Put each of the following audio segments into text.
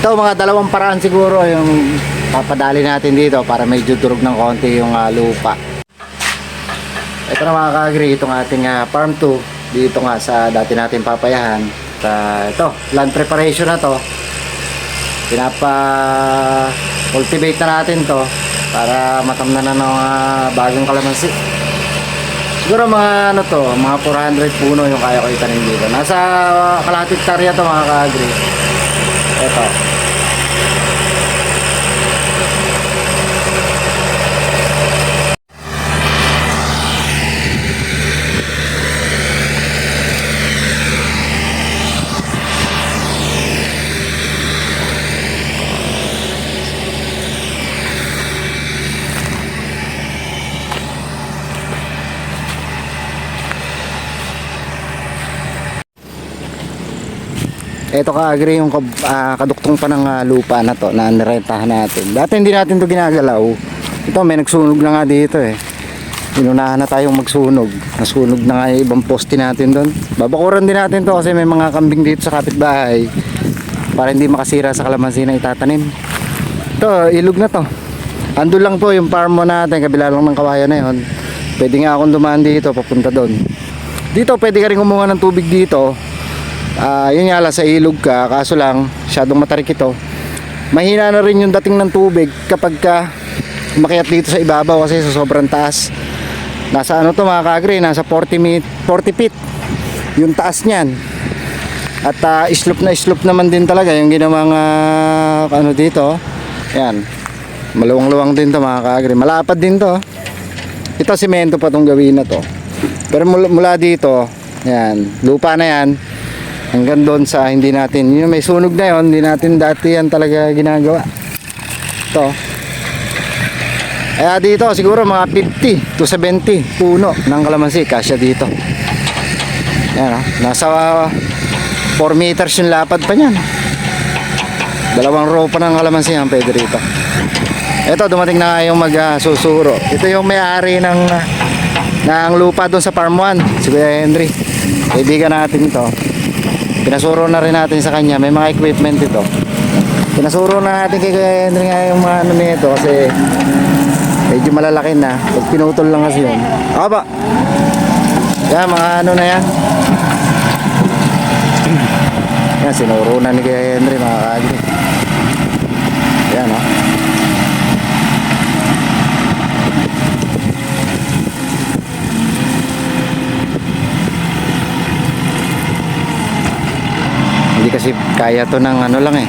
Ito mga dalawang paraan siguro yung papadali natin dito para medyo durog ng konti yung lupa. Ito na mga ka-agri, itong ating farm 2 dito nga sa dati natin papayahan. Ito, land preparation na to. Pinapa-cultivate na natin to para matamnan na ng bagong kalamansi. Siguro mga ano to, mga 400 puno yung kaya ko itanim dito. Nasa kalahating hektarya to mga ka-agri. Ito. Ito ka-agri yung kaduktong pa ng lupa na to na nirentahan natin. Dati hindi natin to ginagalaw. Ito may nagsunog na nga dito eh. Inunahan na tayong magsunog. Nasunog na nga yung ibang poste natin doon. Babakuran din natin to kasi may mga kambing dito sa kapitbahay para hindi makasira sa kalamansi na itatanim. Ito, ilog na to. Ando lang po yung farm mo natin, kabila lang ng kawayan na yun. Pwede nga akong dumaan dito, papunta doon. Dito pwede ka rin kumuha ng tubig dito. Yun nga lang, sa ilog ka, kaso lang masyadong matarik ito. Mahina na rin yung dating ng tubig kapag ka umakyat dito sa ibabaw kasi sa sobrang taas. Nasa ano to mga ka-agri, nasa 40 feet yung taas niyan. At slope na slope naman din talaga yung ginawang ano dito. Yan, maluwang-luwang din to mga ka-agri. Malapad din to. Ito simento pa tong gawin na to. Pero mula dito, yan, lupa na yan hanggang doon sa hindi natin, yun may sunog na yun, hindi natin dati yan talaga ginagawa. Ito. Kaya dito siguro mga 50 to 70 puno ng kalamansi kasya dito. Yan, nasa 4 meters yung lapad pa niyan. Dalawang row pa ng kalamansi ang pwede rito. Ito dumating na yung magsusuro. Ito yung may-ari ng lupa doon sa farm 1, si Kuya Henry. Kaibigan natin ito. Pinasuro na rin natin sa kanya, may mga equipment ito. Pinasuro na natin kay Kuya Henry nga yung mga ano nito kasi medyo malalaki na. Pag pinutol lang kasi yun. Ako ba? Yan, mga ano na yan. Yan, sinuro na ni Kuya Henry mga ka-agri. Yan o. Hindi kasi kaya to ng ano lang eh.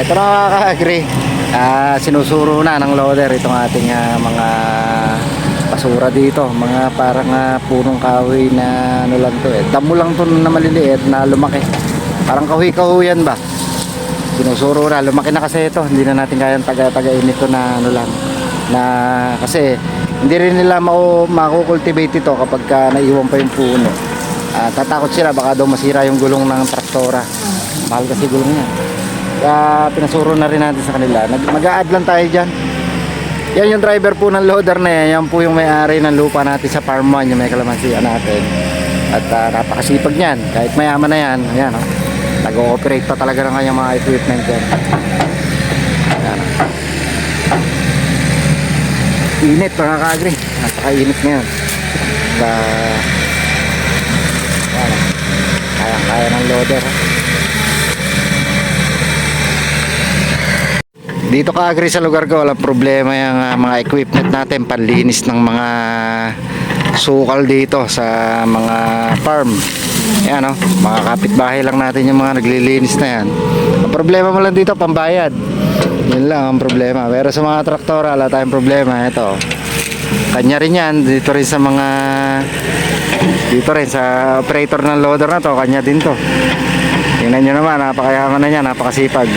Ito na mga ka-agri, sinusuro na ng loader itong ating mga basura dito. Mga parang punong kahoy na ano lang to eh. Damo lang to na maliliit na lumaki. Parang kahoy-kahoyan ba? Sinusuro na, lumaki na kasi ito. Hindi na natin kayang taga-tagain ito na ano lang. Na kasi hindi rin nila makukultivate ito kapag naiwan pa yung puno. Tatakot sila baka daw masira yung gulong ng traktora. Mahal kasi gulong niya. Kaya pinasuro na rin natin sa kanila. Mag-a-add lang tayo dyan. Yan yung driver po ng loader na yan. Yan po yung may-ari ng lupa natin sa farm 1, yung may kalamansian natin. At napakasipag niyan. Kahit mayaman na yan. Ayan, oh. Nag-ooperate pa talaga ng kanyang mga equipment yan. Ayan. Init mga ka-agri. Napaka-init ngayon. Kaya ng loader. Dito ka-agri sa lugar ko, walang problema yung mga equipment natin panlinis ng mga sukal dito sa mga farm. Yan o, mga kapitbahay lang natin yung mga naglilinis na yan. Ang problema mo lang dito, pambayad. Yun lang ang problema. Pero sa mga traktora, wala tayong problema. Ito, kanya rin yan. Dito rin sa operator ng loader na to, kanya din to. Tingnan nyo naman, napakayaman na niya, napakasipag.